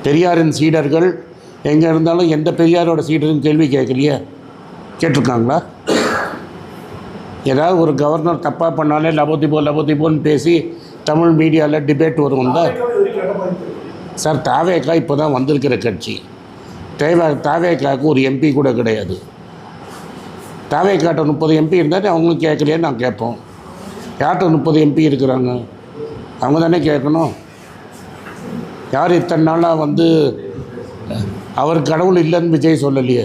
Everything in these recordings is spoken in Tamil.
பெரியாரின் சீடர்கள் எங்கே இருந்தாலும் எந்த பெரியாரோட சீடரும் கேள்வி கேட்கலையே, கேட்டிருக்காங்களா? ஏதாவது ஒரு கவர்னர் தப்பாக பண்ணாலே லபோதிபோன்னு பேசி தமிழ் மீடியாவில் டிபேட் வரும் தான் சார். தாவேக்கா இப்போ தான் வந்திருக்கிற கட்சி. தாவேக்காவுக்கு ஒரு எம்பி கூட கிடையாது. தாவேக்காட்ட 30 எம்பி இருந்தால் அவங்களும் கேட்கலையே நான் கேட்போம். யார்கிட்ட 30 எம்பி இருக்கிறாங்க? அவங்க தானே கேட்கணும். யார் இத்தனை நாளாக வந்து அவர் கடவுள் இல்லைன்னு விஜய் சொல்லலையே.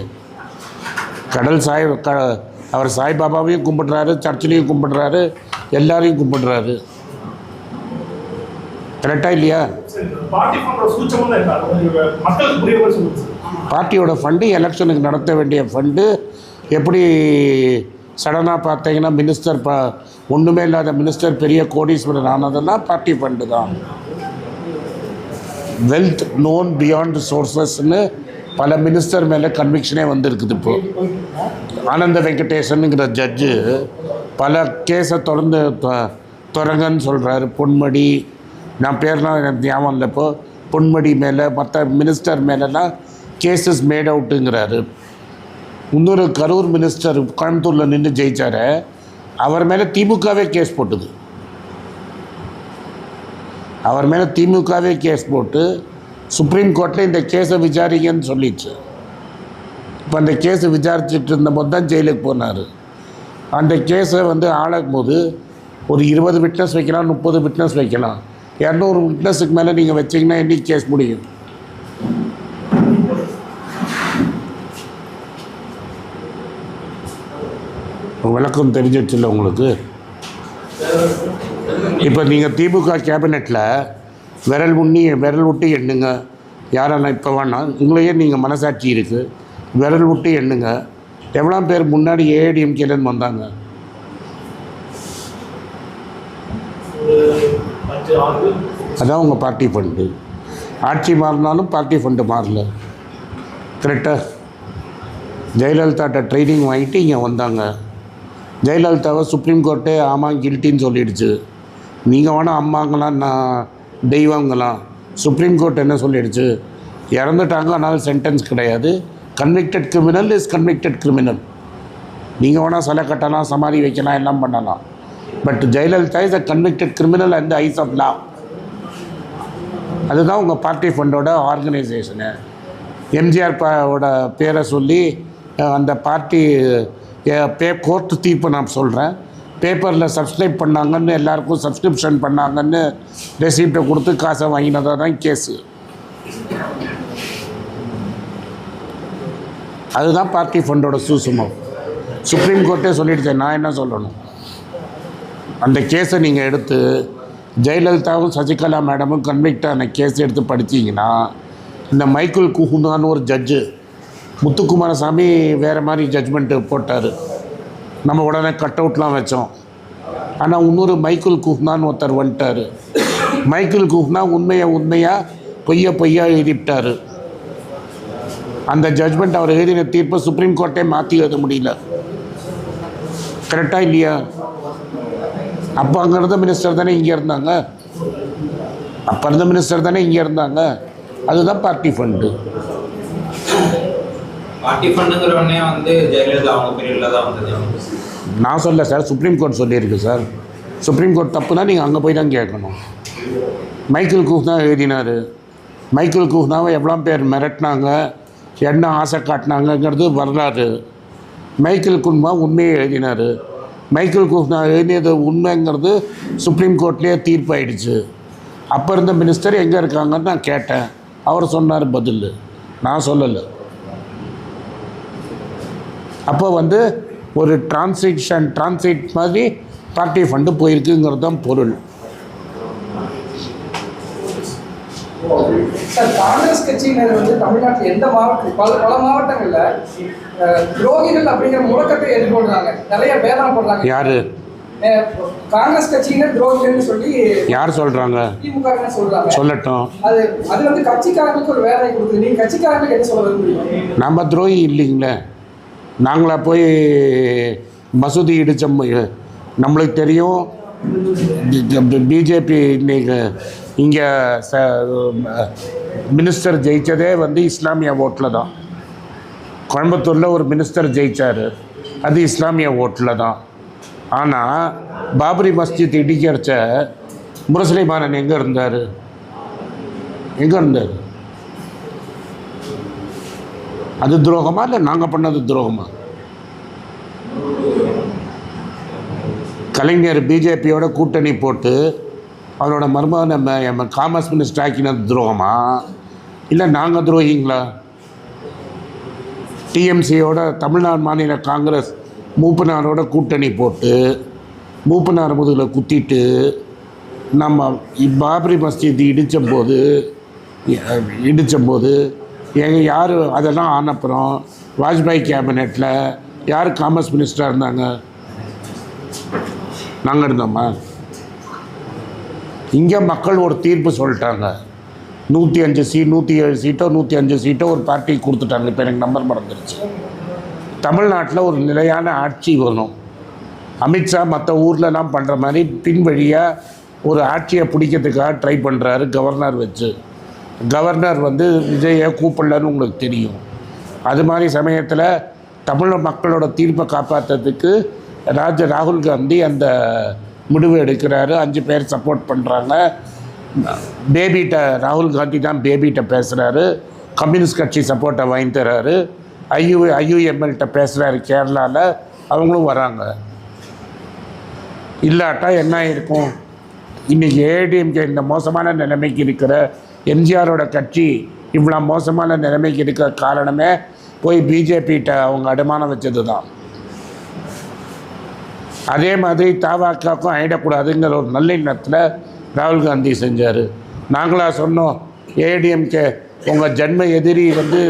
அவர் சாய்பாபாவையும் கும்பிடுறாரு, சர்ச்சிலையும் கும்பிடுறாரு, எல்லாரையும் கும்பிடுறாரு. கரெக்டாக இல்லையா? பார்ட்டியோட ஃபண்டு எலெக்ஷனுக்கு நடத்த வேண்டிய ஃபண்டு எப்படி சடனாக பார்த்தீங்கன்னா மினிஸ்டர் ஒன்றுமே இல்லாத மினிஸ்டர் பெரிய கோடீஸ்வரர் ஆனதெல்லாம் பார்ட்டி ஃபண்டு தான். வெல்த் நோன் பியாண்ட் சோர்ஸஸ்ன்னு பல மினிஸ்டர் மேலே கன்விக்ஷனே வந்திருக்குது. இப்போது ஆனந்த வெங்கடேசனுங்கிற ஜட்ஜு பல கேஸை தொடங்கன்னு சொல்கிறாரு. பொன்மடி, நான் பேர்லாம் எனக்கு ஞாபகம் இல்லை. இப்போது பொன்மடி மேலே மற்ற மினிஸ்டர் மேலெலாம் கேஸஸ் மேட் அவுட்டுங்கிறாரு. இன்னொரு கரூர் மினிஸ்டர் கோயம்புத்தூரில் நின்று ஜெயிச்சார், அவர் மேலே திமுகவே கேஸ் போட்டுது. அவர் மேலே திமுகவே கேஸ் போட்டு சுப்ரீம் கோர்ட்டில் இந்த கேஸை விசாரிங்கன்னு சொல்லிச்சு. இப்போ அந்த கேஸை விசாரிச்சுட்டு இருந்தபோது தான் ஜெயிலுக்கு போனார். அந்த கேஸை வந்து ஆளும் போது ஒரு 20 விட்னஸ் வைக்கலாம், 30 விட்னஸ் வைக்கலாம். 200 விட்னஸுக்கு மேலே நீங்கள் வச்சிங்கன்னா என்னைக்கு கேஸ் முடியும்? விளக்கம் தெரிஞ்சிடுச்சுல்ல உங்களுக்கு. இப்போ நீங்கள் திமுக கேபினெட்டில் விரல் விட்டு எண்ணுங்க. யாரெல்லாம் இப்போ வேணாம், உங்களையே நீங்கள் மனசாட்சி இருக்குது, விரல் விட்டு எண்ணுங்க. எவ்வளோ பேர் முன்னாடி ஏஐடிஎம்கேலேருந்து வந்தாங்க? அதான் உங்கள் பார்ட்டி ஃபண்டு. ஆட்சி மாறினாலும் பார்ட்டி ஃபண்டு மாறல. கரெக்டாக ஜெயலலிதாட்ட ட்ரைனிங் வாங்கிட்டு இங்கே வந்தாங்க. ஜெயலலிதாவை சுப்ரீம் கோர்ட்டே ஆமாம் கில்ட்டின்னு சொல்லிடுச்சு. நீங்கள் வேணால் அம்மாங்களாம் நான் தெய்வங்களாம். சுப்ரீம் கோர்ட் என்ன சொல்லிடுச்சு? இறந்துட்டாங்க, அதனால் சென்டென்ஸ் கிடையாது. Convicted criminal is convicted criminal. நீங்கள் வேணால் சிலை கட்டலாம், சமாதி வைக்கலாம், எல்லாம் பண்ணலாம். But Jayalalithaa is a convicted criminal and eyes of law. அதுதான் உங்கள் பார்ட்டி ஃபண்டோட ஆர்கனைசேஷனு. எம்ஜிஆர் பேரை சொல்லி அந்த பார்ட்டி கோர்ட்டு தீர்ப்பு நான் சொல்கிறேன். பேப்பரில் சப்ஸ்கிரைப் பண்ணாங்கன்னு, எல்லாருக்கும் சப்ஸ்கிரிப்ஷன் பண்ணாங்கன்னு ரெசிப்டை கொடுத்து காசை வாங்கினதாக தான் கேஸு. அதுதான் பார்ட்டி ஃபண்டோட சூசுமம். சுப்ரீம் கோர்ட்டே சொல்லிடுச்சேன், நான் என்ன சொல்லணும்? அந்த கேஸை நீங்கள் எடுத்து ஜெயலலிதாவும் சசிகலா மேடமும் கன்விக்டான கேஸ் எடுத்து படித்தீங்கன்னா, இந்த மைக்கேல் குஹுனான்னு ஒரு ஜட்ஜு, முத்துக்குமாரசாமி வேறு மாதிரி ஜட்ஜ்மெண்ட்டு போட்டார். நம்ம உடனே கட் அவுட்லாம் வச்சோம். ஆனால் இன்னொரு மைக்கேல் குஹ்னான்னு ஒருத்தர் வந்துட்டார். மைக்கேல் குஹ்னா உண்மையாக பொய்யா எழுதிவிட்டார். அந்த ஜட்ஜ்மெண்ட் அவர் எழுதின தீர்ப்பை சுப்ரீம் கோர்ட்டே மாற்றி எழுத முடியல. கரெக்டாக இல்லையா? அப்போ அங்கே இருந்த மினிஸ்டர் தானே இங்கே இருந்தாங்க. அதுதான் பார்ட்டி ஃபண்டு. நான் சொல்ல சார், சுப்ரீம் கோர்ட் சொல்லியிருக்கு சார். சுப்ரீம் கோர்ட் தப்புனா நீங்கள் அங்கே போய் தான் கேட்கணும். மைக்கேல் குஹ்னா எழுதினார். மைக்கேல் குஹ்னாவை எவ்வளோ பேர் மிரட்டினாங்க, என்ன ஆசை காட்டினாங்கங்கிறது வரலாறு. மைக்கேல் குஹ்னா உண்மையை எழுதினார். மைக்கேல் குஹ்னா எழுதியது உண்மைங்கிறது சுப்ரீம் கோர்ட்லேயே தீர்ப்பாயிடுச்சு. அப்போ இருந்த மினிஸ்டர் எங்கே இருக்காங்கன்னு நான் கேட்டேன். அவர் சொன்னார் பதில், நான் சொல்லலை. அப்போ வந்து ஒரு டிரான்சிட் மாதிரி பார்ட்டி ஃபண்டு போயிருக்குங்கிறது தான் பொருள். சார், காங்கிரஸ் கட்சியினர் வந்து தமிழ்நாட்டில் எந்த மாவட்டம் பல மாவட்டங்களில் துரோகிகள் அப்படிங்கிற முழக்கத்தை எதிர்கொள்றாங்க, நிறைய பேரம் போடுறாங்க. யாரு? காங்கிரஸ் கட்சியினர் துரோகிகள்னு சொல்லி யார் சொல்றாங்க? திமுக சொல்றாங்க. சொல்லட்டும். அது வந்து கட்சிக்காரங்களுக்கு ஒரு வேலை கொடுக்குது. நீங்க கட்சிக்காரங்களுக்கு என்ன சொல்ல விரும்புறீங்க? நம்ம துரோகி இல்லைங்களே. நாங்களா போய் மசூதி இடித்தோம்? நம்மளுக்கு தெரியும் பிஜேபி இன்னைக்கு இங்கே மினிஸ்டர் ஜெயித்ததே வந்து இஸ்லாமிய ஓட்டில் தான். கோயம்புத்தூரில் ஒரு மினிஸ்டர் ஜெயித்தார், அது இஸ்லாமிய ஓட்டில் தான். ஆனால் பாபரி மஸ்ஜித் இடிக்கிறச்ச முரசலிமானன் எங்கே இருந்தார்? எங்கே இருந்தார்? அது துரோகமா இல்லை நாங்கள் பண்ணது துரோகமா? கலைஞர் பிஜேபியோட கூட்டணி போட்டு அவரோட மருமகனை காமர்ஸ் மினிஸ்டர் ஆக்கினது துரோகமா இல்லை நாங்கள் துரோகிங்களா? டிஎம்சியோட தமிழ்நாடு மாநில காங்கிரஸ் மூப்பனாரோட கூட்டணி போட்டு மூப்பனார் முதுகில் குத்திட்டு நம்ம பாபரி மஸ்ஜித் இடித்தபோது எங்கள் யார் அதெல்லாம் ஆனப்புறம் வாஜ்பாய் கேபினெட்டில் யார் காமர்ஸ் மினிஸ்டராக இருந்தாங்க? நாங்கள் இருந்தோம்மா? இங்கே மக்கள் ஒரு தீர்ப்பு சொல்லிட்டாங்க. 105 சீட் 107 சீட்டோ 105 சீட்டோ ஒரு பார்ட்டிக்கு கொடுத்துட்டாங்க. இப்போ எனக்கு நம்பர் மறந்துருச்சு. தமிழ்நாட்டில் ஒரு நிலையான ஆட்சி வரணும். அமித்ஷா மற்ற ஊர்லலாம் பண்ணுற மாதிரி பின் வழியாக ஒரு ஆட்சியை பிடிக்கிறதுக்காக ட்ரை பண்ணுறாரு கவர்னர் வச்சு. கவர்னர் வந்து விஜயை கூப்பிடலன்னு உங்களுக்கு தெரியும். அது மாதிரி சமயத்தில் தமிழ் மக்களோட தீர்ப்பை காப்பாற்றுறதுக்கு ராகுல் காந்தி அந்த முடிவு எடுக்கிறாரு. 5 பேர் சப்போர்ட் பண்ணுறாங்க. பேபிகிட்ட ராகுல் காந்தி தான் பேபிகிட்ட பேசுகிறாரு. கம்யூனிஸ்ட் கட்சி சப்போர்ட்டை வாங்கி தர்றாரு. ஐயுஎம்எல்கிட்ட பேசுகிறாரு கேரளாவில், அவங்களும் வராங்க. இல்லாட்டா என்ன இருக்கும்? இன்றைக்கி ஏடிஎம்கே இந்த மோசமான நிலைமைக்கு இருக்கிற எம்ஜிஆரோட கட்சி இவ்வளோ மோசமான நிலைமைக்கு இருக்கிற காரணமே போய் பிஜேபிகிட்ட அவங்க அடமானம் வச்சது தான். அதே மாதிரி தாவாக்காக்கும் ஆகிடக்கூடாதுங்கிற ஒரு நல்லெண்ணத்தில் ராகுல் காந்தி செஞ்சார். நாங்களாக சொன்னோம் ஏடிஎம்கே உங்கள் ஜென்ம எதிரி வந்து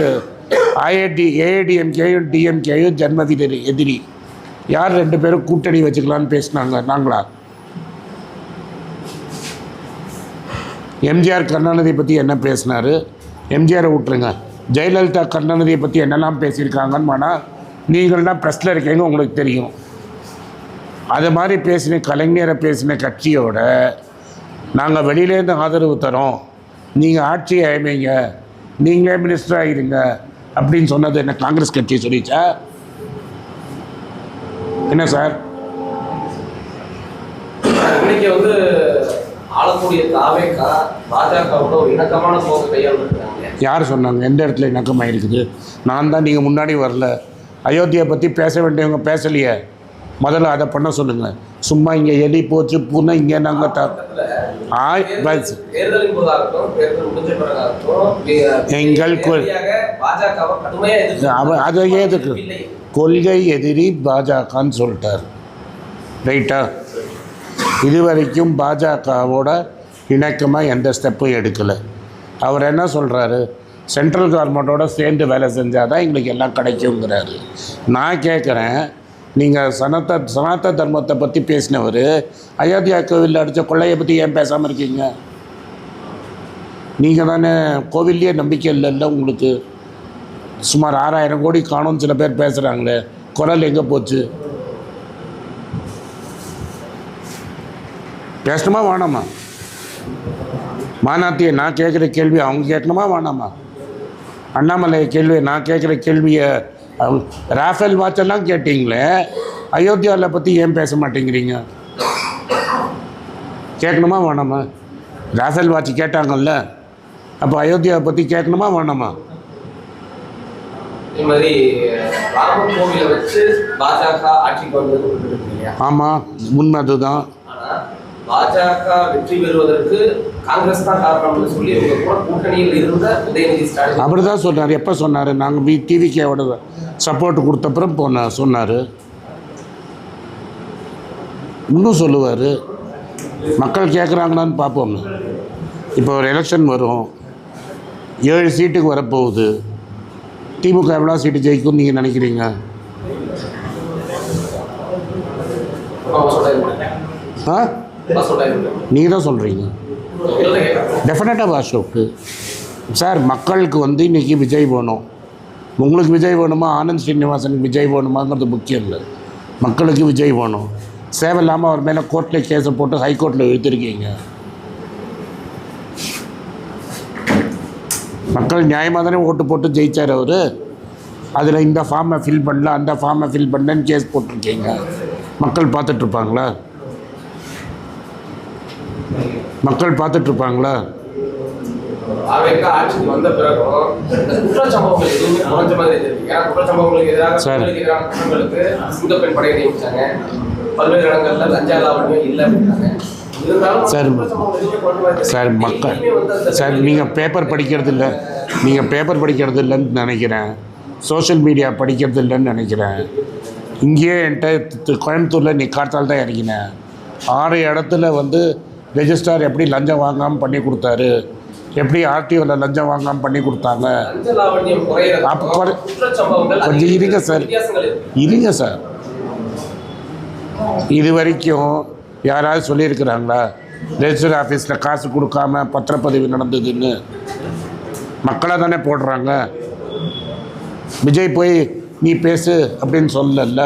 ஏஐடிஎம்கேயும் டிஎம்கேயும் ஜென்ம எதிரி. யார் 2 பேரும் கூட்டணி வச்சுக்கலான்னு பேசினாங்க? நாங்களா? எம்ஜிஆர் கருணாநிதியை பற்றி என்ன பேசினார்? எம்ஜிஆரை விட்டுருங்க. ஜெயலலிதா கருணாநிதியை பற்றி என்னெல்லாம் பேசியிருக்காங்கன்னு ஆனால் நீங்கள் தான் ப்ரெஸ்ஸில் இருக்கீங்க, உங்களுக்கு தெரியும். அது மாதிரி பேசின கலைஞரை பேசின கட்சியோட நாங்கள் வெளியிலேருந்து ஆதரவு தரோம், நீங்கள் ஆட்சியை அமைங்க, நீங்களே மினிஸ்டர் ஆகிடுங்க அப்படின்னு சொன்னது என்ன காங்கிரஸ் கட்சி சொல்லிச்சா? என்ன சார்? இன்னைக்கு வந்து ஆளக்கூடிய தாவேக்கா பாஜகவோட ஒரு இணக்கமான போக்கு கையாளுறாங்க. யார் சொன்னாங்க? எந்த இடத்துல இணக்கமாக இருக்குது? நான் தான். நீங்கள் முன்னாடி வரல. அயோத்தியை பற்றி பேச வேண்டியவங்க பேசலையே. முதல்ல அதை பண்ண சொல்லுங்கள். சும்மா இங்கே எலி போச்சு பூனை இங்கே நாங்கள் தேர்தலின் போதாகட்டும் தேர்தல் முடிஞ்ச பிறகாகட்டும் எங்கள் அதை எதுக்கு கொள்கை எதிரி பாஜகன்னு சொல்லிட்டார். ரைட்டா? இது வரைக்கும் பாஜகவோட இணக்கமாக எந்த ஸ்டெப்பும் எடுக்கலை. அவர் என்ன சொல்கிறாரு? சென்ட்ரல் கவர்மெண்ட்டோட சேர்ந்து வேலை செஞ்சால் தான் எங்களுக்கு எல்லாம் கிடைக்குங்கிறாரு. நான் கேட்குறேன், நீங்கள் சனாத்த தர்மத்தை பற்றி பேசினவர் அயோத்தியா கோவிலில் அடித்த கொள்ளையை பற்றி ஏன் பேசாமல் இருக்கீங்க? நீங்கள் தானே கோவில்லையே நம்பிக்கை இல்லைல்ல உங்களுக்கு? சுமார் 6000 கோடி காணும்னு சில பேர் பேசுகிறாங்களே, குரல் எங்கே போச்சு? பேசணுமா வேணாமா? மாநாட்டியை நான் கேட்குற கேள்வி அவங்க கேட்கணுமா வேணாமா? அண்ணாமலை கேள்வியை நான் கேட்குற கேள்வியை ராஃபேல் வாட்செல்லாம் கேட்டீங்களே, அயோத்தியாவில் பற்றி ஏன் பேச மாட்டேங்கிறீங்க? கேட்கணுமா வேணாமா? ராஃபேல் வாட்ச் கேட்டாங்கல்ல, அப்போ அயோத்தியாவை பற்றி கேட்கணுமா வேணாமா? இது மாதிரி ராமர் கோவிலை வச்சு பாஜக ஆட்சிக்கு வந்தது. ஆமாம், உண்மை அதுதான். ஆனால் பாஜக வெற்றி பெறுவதற்கு காங்கிரஸ் தான் காரணம்னு சொல்லி கூட கூட்டணியில் இருந்த உதயநிதி ஸ்டாலின் அப்படி தான் சொன்னார். எப்போ சொன்னார்? நாங்கள் டிவிக்கேவோட சப்போர்ட் கொடுத்தப்புறம் சொன்னார். இன்னும் சொல்லுவார். மக்கள் கேட்குறாங்களான்னு பார்ப்போம். இப்போ ஒரு எலெக்ஷன் வரும், 7 சீட்டுக்கு வரப்போகுது. திமுக எவ்வளோ சீட்டு ஜெயிக்கும்னு நீங்கள் நினைக்கிறீங்க? நீங்கள் தான் சொல்கிறீங்க. டெஃபினட்டாக அசோக்கு சார். மக்களுக்கு வந்து இன்றைக்கி விஜய் வேணும். உங்களுக்கு விஜய் வேணுமா, ஆனந்த் ஸ்ரீனிவாசனுக்கு விஜய் வேணுமாங்கிறது முக்கியம் இல்லை. மக்களுக்கு விஜய் வேணும். சேவை இல்லாமல் அவர் மேலே கோர்ட்டில் கேஸை போட்டு ஹைகோர்ட்டில் இழுத்துருக்கீங்க. மக்கள் நியாயமாக தானே ஓட்டு போட்டு ஜெயிச்சார் அவர். அதில் இந்த ஃபார்மை ஃபில் பண்ணல, அந்த ஃபார்மை ஃபில் பண்ணலன்னு கேஸ் போட்டிருக்கீங்க. மக்கள் பார்த்துட்ருப்பாங்களா? மக்கள் பார்த்துட்ருப்பாங்களா? அவைக்கு ஆட்சிக்கு வந்த பிறகும் குற்றச்சம்பவங்கள் எதுவுமே குறைஞ்ச மாதிரி தெரியும். ஏன்னா குற்றச்சம்பவங்களுக்கு எதிரான குற்றங்களுக்கு சிங்கப்பெண் படையை நியமிச்சாங்க. பல்வேறு இடங்கள்ல லஞ்ச லாவண்யம் இல்லை அப்படின்னாங்க. சார் சார் மக்கள் சார் நீங்கள் பேப்பர் படிக்கிறது இல்லை, நீங்கள் பேப்பர் படிக்கிறது இல்லைன்னு நினைக்கிறேன். சோஷியல் மீடியா படிக்கிறது இல்லைன்னு நினைக்கிறேன். இங்கேயே என்கிட்ட கோயம்புத்தூரில் நீ காத்தால் தான் இறங்கினேன். 6 இடத்துல வந்து ரெஜிஸ்ட்ரார் எப்படி லஞ்சம் வாங்காமல் பண்ணி கொடுத்தாரு, எப்படி ஆர்டிஓவில் லஞ்சம் வாங்காமல் பண்ணி கொடுத்தாங்க. அப்போ கொஞ்சம் இருங்க சார், இருங்க சார். இது வரைக்கும் யாராவது சொல்லியிருக்கிறாங்களா ரெஜிஸ்டர் ஆஃபீஸில் காசு கொடுக்காம பத்திரப்பதிவு நடந்ததுன்னு? மக்களாக தானே போடுறாங்க. விஜய் போய் நீ பேசு அப்படின்னு சொல்லல.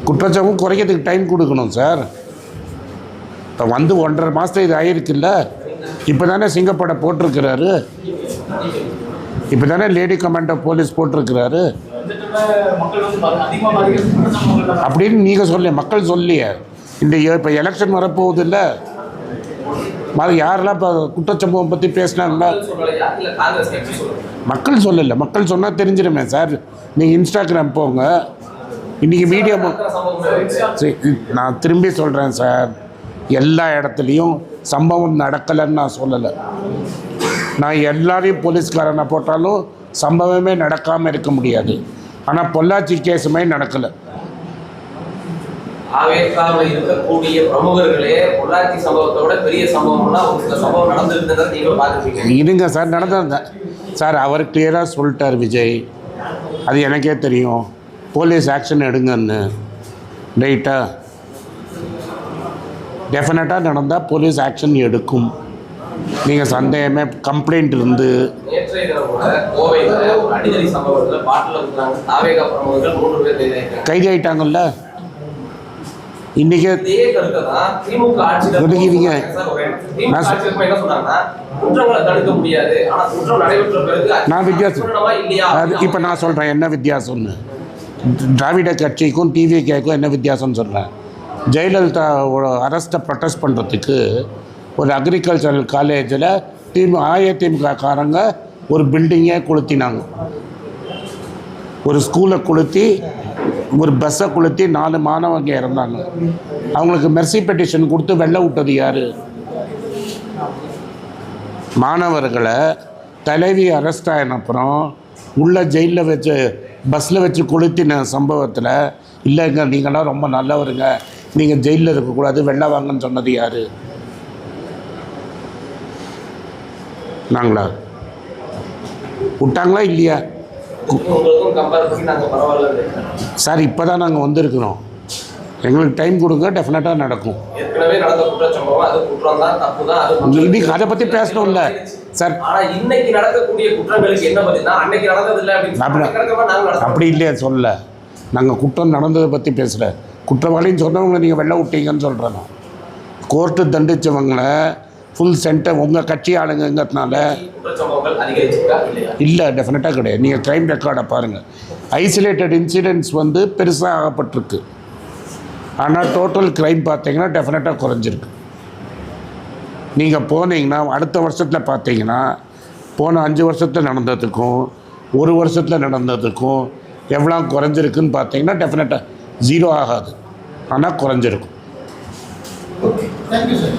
குற்றச்சம்பவம் குறைக்கிறதுக்கு டைம் கொடுக்கணும் சார். இப்போ வந்து 1.5 மாதம் இது ஆகிருக்குல்ல. இப்போ தானே சிங்கப்படை போட்டிருக்கிறாரு, இப்போ தானே லேடி கமாண்டர் போலீஸ் போட்டிருக்கிறாரு. அப்படின்னு நீங்கள் சொல்ல, மக்கள் சொல்லியே. இந்த இப்போ எலெக்ஷன் வரப்போகுது இல்லை, யாரெல்லாம் இப்போ குற்றச்சம்பவம் பற்றி பேசினாங்களா? மக்கள் சொல்லலை. மக்கள் சொன்னால் தெரிஞ்சிடுமே சார். நீங்கள் இன்ஸ்டாகிராம் போங்க, இன்றைக்கி மீடியா. நான் திரும்பி சொல்கிறேன் சார், எல்லா இடத்துலையும் சம்பவம் நடக்கலைன்னு நான் சொல்லலை. நான் எல்லாரையும் போலீஸ்காரனை போட்டாலும் சம்பவமே நடக்காமல் இருக்க முடியாது. ஆனால் பொள்ளாச்சி கேஸுமே நடக்கலை. ஆவேக்காவில் இருக்கக்கூடிய பிரமுகர்களே பொள்ளாச்சி சம்பவத்தோட பெரிய சம்பவம்னா ஒரு சில சம்பவம் நடந்திருந்ததை நீங்கள் பார்த்துருக்கீங்க. இருங்க சார், நடந்தது சார். அவர் கிளியராக சொல்லிட்டார் விஜய், அது எனக்கே தெரியும். போலீஸ் ஆக்ஷன் எடுங்கன்னு. ரைட்டா? டெஃபினட்டாக நடந்தால் போலீஸ் ஆக்ஷன் எடுக்கும். நீங்கள் சந்தேகமே கம்ப்ளைண்ட் இருந்து நேற்றைய தினம் கூட கோவையில் ஒரு அடிதடி சம்பவத்தில் பாட்டில் இருக்கிறாங்க ஆவேகா பிரமுகர்கள் 3 பேர் கைது ஆகிட்டாங்கல்ல. இன்றைக்கே இதே கருத்தை தான் திமுக ஆட்சியில் என்ன சொன்னாங்கன்னா குற்றங்களை தடுக்க முடியாது, ஆனால் குற்றம் நடைபெற்ற பிறகு நான் வித்தியாசம் இல்லையா? இப்போ நான் சொல்கிறேன் என்ன வித்தியாசம்னு. திராவிட கட்சிக்கும் டிவிகேக்கும் என்ன வித்தியாசம்னு சொல்கிறேன். ஜெயலலிதா அரெஸ்ட்டை ப்ரொட்டஸ்ட் பண்ணுறதுக்கு ஒரு அக்ரிகல்ச்சரல் காலேஜில் அதிமுக காரங்க ஒரு பில்டிங்கே கொளுத்தினாங்க, ஒரு ஸ்கூலை கொளுத்தி, ஒரு பஸ்ஸை கொளுத்தி 4 மாணவங்க இறந்தாங்க. அவங்களுக்கு மெர்சி பெட்டிஷன் கொடுத்து வெளில விட்டது யார்? மாணவர்களை. தலைவி அரெஸ்ட் ஆகின அப்புறம் உள்ள ஜெயிலில் வச்சு பஸ்ஸில் வச்சு கொளுத்தின சம்பவத்தில் இல்லைங்க நீங்களாம் ரொம்ப நல்லவருங்க, நீங்கள் ஜெயிலில் இருக்கக்கூடாது, வெளில வாங்கன்னு சொன்னது யார்? நாங்களா? விட்டாங்களா இல்லையா? சார் இப்போ தான் நாங்கள் வந்திருக்கிறோம், எங்களுக்கு டைம் கொடுங்க, டெஃபினட்டாக நடக்கும். இன்னைக்கு அதை பற்றி பேசணும்ல சார். இன்னைக்கு நடக்கக்கூடிய குற்றங்களுக்கு என்ன பதில்னா அன்னைக்கு நடந்ததில்லை அப்படின்னு அப்படி இல்லையா சொல்ல. நாங்கள் குற்றம் நடந்ததை பற்றி பேசுகிறேன். குற்றவாளின்னு சொன்னவங்களை நீங்கள் வெளில விட்டீங்கன்னு சொல்கிறேன். நான் கோர்ட்டு தண்டித்தவங்களை ஃபுல் சென்டர் உங்கள் கட்சி ஆளுங்கிறதுனால இல்லை, டெஃபினட்டாக கிடையாது. நீங்கள் க்ரைம் ரெக்கார்டை பாருங்கள். ஐசோலேட்டட் இன்சிடென்ட்ஸ் வந்து பெருசாக ஆகப்பட்டிருக்கு, ஆனால் டோட்டல் க்ரைம் பார்த்தீங்கன்னா டெஃபினட்டாக குறைஞ்சிருக்கு. நீங்கள் போனீங்கன்னா அடுத்த வருஷத்தில் பார்த்தீங்கன்னா போன 5 வருஷத்தில் நடந்ததுக்கும் 1 வருஷத்தில் நடந்ததுக்கும் எவ்வளோ குறைஞ்சிருக்குன்னு பார்த்தீங்கன்னா டெஃபினட்டாக 0 ஆகாது, ஆனால் குறைஞ்சிருக்கும். Thank you sir.